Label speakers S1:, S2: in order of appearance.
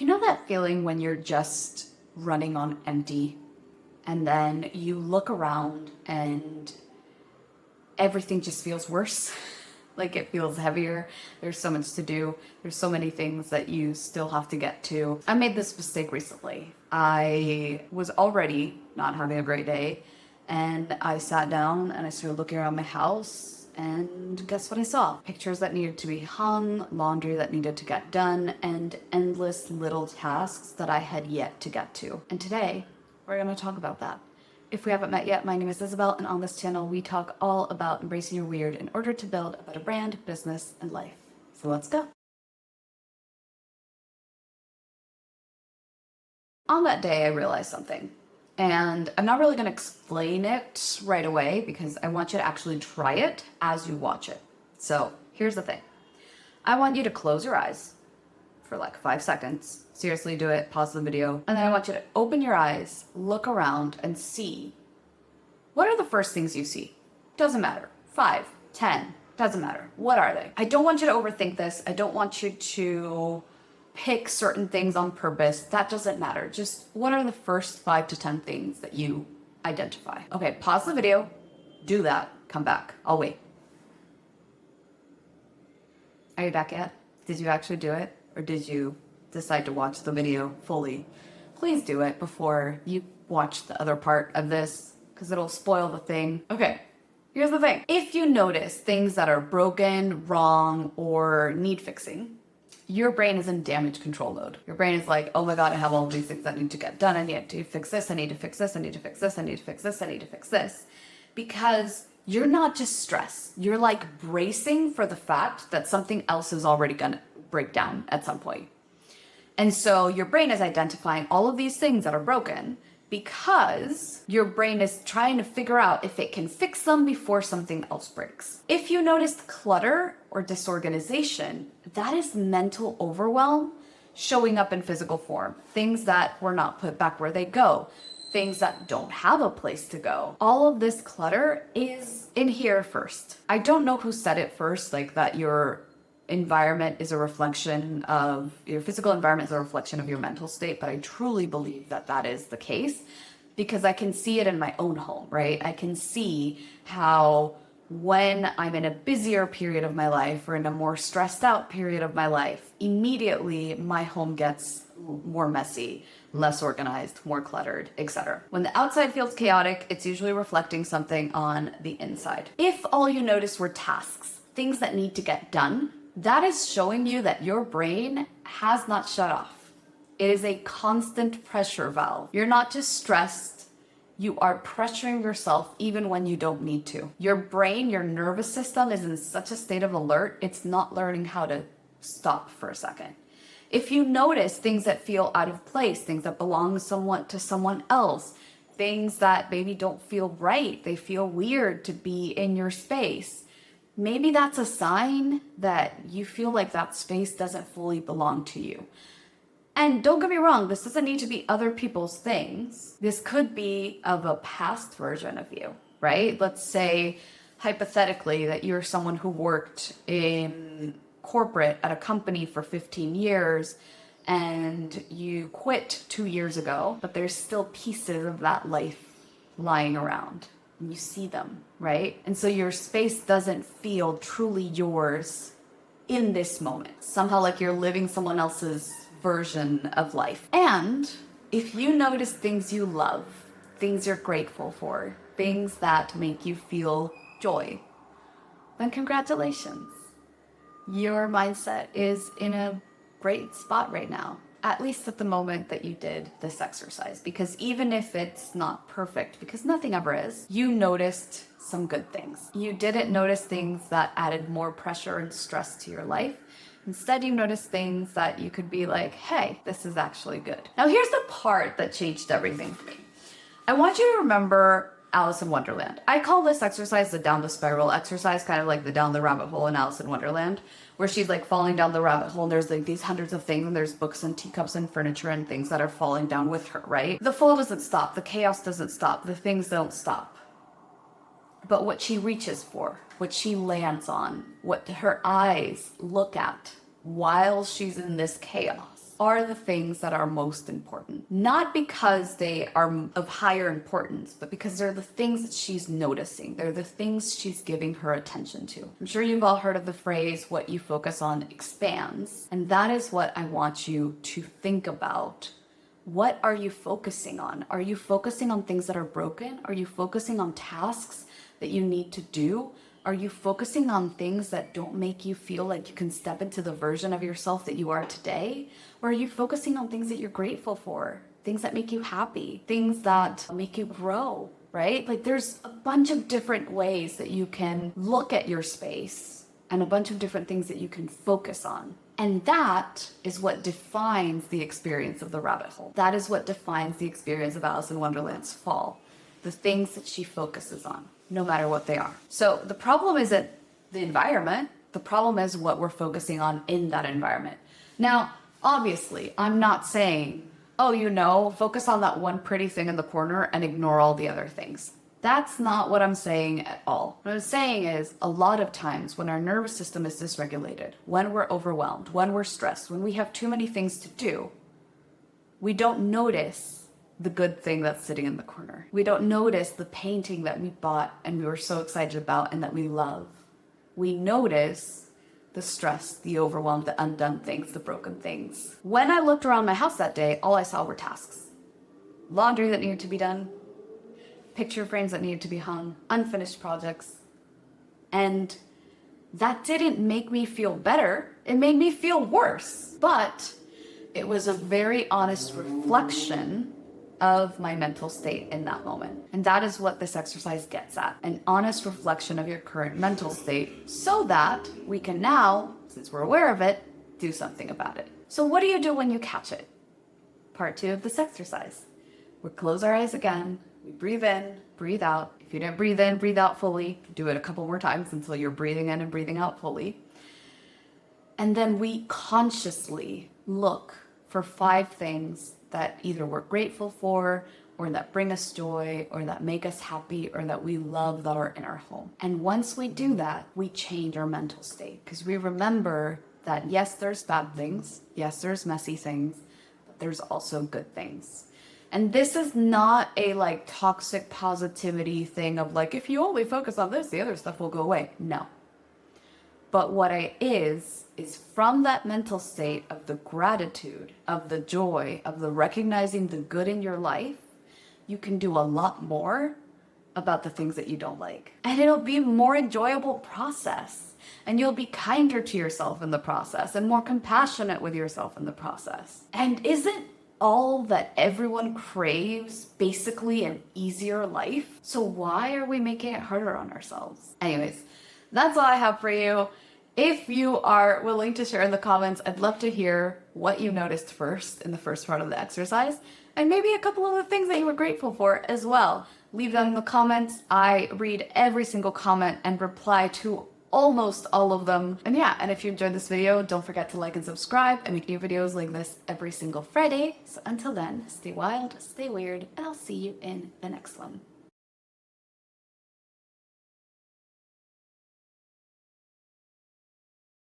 S1: You know that feeling when you're just running on empty and then you look around and everything just feels worse? Like it feels heavier. There's so much to do. There's so many things that you still have to get to. I made this mistake recently. I was already not having a great day and I sat down and I started looking around my house. And guess what I saw? Pictures that needed to be hung, laundry that needed to get done, and endless little tasks that I had yet to get to. And today, we're going to talk about that. If we haven't met yet, my name is Isabel, and on this channel, we talk all about embracing your weird in order to build a better brand, business, and life. So let's go. On that day, I realized something. And I'm not really going to explain it right away because I want you to actually try it as you watch it. So here's the thing. I want you to close your eyes for like 5 seconds. Seriously, do it. Pause the video. And then I want you to open your eyes, look around, and see what are the first things you see. Doesn't matter. 5, 10, doesn't matter. What are they? I don't want you to overthink this. I don't want you to pick certain things on purpose. That doesn't matter. Just what are the first 5 to 10 things that you identify? Okay, pause the video. Do that. Come back. I'll wait. Are you back yet? Did you actually do it? Or did you decide to watch the video fully? Please do it before you watch the other part of this because it'll spoil the thing. Okay, here's the thing. If you notice things that are broken, wrong, or need fixing, your brain is in damage control mode. Your brain is like, oh my God, I have all these things that need to get done. I need to fix this. I need to fix this. I need to fix this. I need to fix this. I need to fix this. Because you're not just stressed. You're like bracing for the fact that something else is already going to break down at some point. And so your brain is identifying all of these things that are broken because your brain is trying to figure out if it can fix them before something else breaks. If you noticed clutter or disorganization, that is mental overwhelm showing up in physical form. Things that were not put back where they go. Things that don't have a place to go. All of this clutter is in here first. I don't know who said it first, like that your environment is a reflection of your physical environment is a reflection of your mental state, but I truly believe that that is the case because I can see it in my own home, right? I can see how when I'm in a busier period of my life or in a more stressed out period of my life, immediately my home gets more messy, less organized, more cluttered, etc. When the outside feels chaotic, it's usually reflecting something on the inside. If all you noticed were tasks, things that need to get done, that is showing you that your brain has not shut off. It is a constant pressure valve. You're not just stressed, you are pressuring yourself even when you don't need to. Your brain, your nervous system is in such a state of alert, it's not learning how to stop for a second. If you notice things that feel out of place, things that belong somewhat to someone else, things that maybe don't feel right, they feel weird to be in your space, maybe that's a sign that you feel like that space doesn't fully belong to you. And don't get me wrong, this doesn't need to be other people's things. This could be of a past version of you, right? Let's say, hypothetically, that you're someone who worked in corporate at a company for 15 years and you quit 2 years ago, but there's still pieces of that life lying around. You see them, right? And so your space doesn't feel truly yours in this moment. Somehow like you're living someone else's version of life. And if you notice things you love, things you're grateful for, things that make you feel joy, then congratulations. Your mindset is in a great spot right now. At least at the moment that you did this exercise, because even if it's not perfect, because nothing ever is, you noticed some good things. You didn't notice things that added more pressure and stress to your life. Instead, you noticed things that you could be like, hey, this is actually good. Now, here's the part that changed everything for me. I want you to remember Alice in Wonderland. I call this exercise the down the spiral exercise, kind of like the down the rabbit hole in Alice in Wonderland, where she's like falling down the rabbit hole and there's like these hundreds of things and there's books and teacups and furniture and things that are falling down with her, right? The flow doesn't stop. The chaos doesn't stop. The things don't stop. But what she reaches for, what she lands on, what her eyes look at while she's in this chaos, are the things that are most important. Not because they are of higher importance, but because they're the things that she's noticing. They're the things she's giving her attention to. I'm sure you've all heard of the phrase, what you focus on expands. And that is what I want you to think about. What are you focusing on? Are you focusing on things that are broken? Are you focusing on tasks that you need to do? Are you focusing on things that don't make you feel like you can step into the version of yourself that you are today? Or are you focusing on things that you're grateful for? Things that make you happy? Things that make you grow, right? Like there's a bunch of different ways that you can look at your space and a bunch of different things that you can focus on. And that is what defines the experience of the rabbit hole. That is what defines the experience of Alice in Wonderland's fall. The things that she focuses on, no matter what they are. So the problem isn't the environment. The problem is what we're focusing on in that environment. Now, obviously, I'm not saying, oh, focus on that one pretty thing in the corner and ignore all the other things. That's not what I'm saying at all. What I'm saying is a lot of times when our nervous system is dysregulated, when we're overwhelmed, when we're stressed, when we have too many things to do, we don't notice the good thing that's sitting in the corner. We don't notice the painting that we bought and we were so excited about and that we love. We notice the stress, the overwhelm, the undone things, the broken things. When I looked around my house that day, all I saw were tasks. Laundry that needed to be done, picture frames that needed to be hung, unfinished projects. And that didn't make me feel better. It made me feel worse. But it was a very honest reflection of my mental state in that moment. And that is what this exercise gets at, an honest reflection of your current mental state so that we can now, since we're aware of it, do something about it. So what do you do when you catch it? Part 2 of this exercise. We close our eyes again, we breathe in, breathe out. If you didn't breathe in, breathe out fully. Do it a couple more times until you're breathing in and breathing out fully. And then we consciously look for 5 things that either we're grateful for, or that bring us joy, or that make us happy, or that we love that are in our home. And once we do that, we change our mental state, because we remember that yes, there's bad things, yes, there's messy things, but there's also good things. And this is not a toxic positivity thing of if you only focus on this, the other stuff will go away. No. But what it is from that mental state of the gratitude, of the joy, of the recognizing the good in your life, you can do a lot more about the things that you don't like. And it'll be a more enjoyable process. And you'll be kinder to yourself in the process and more compassionate with yourself in the process. And isn't all that everyone craves basically an easier life? So why are we making it harder on ourselves? Anyways, that's all I have for you. If you are willing to share in the comments, I'd love to hear what you noticed first in the first part of the exercise, and maybe a couple of the things that you were grateful for as well. Leave them in the comments. I read every single comment and reply to almost all of them. And yeah, and if you enjoyed this video, don't forget to like and subscribe. I make new videos like this every single Friday. So until then, stay wild, stay weird, and I'll see you in the next one.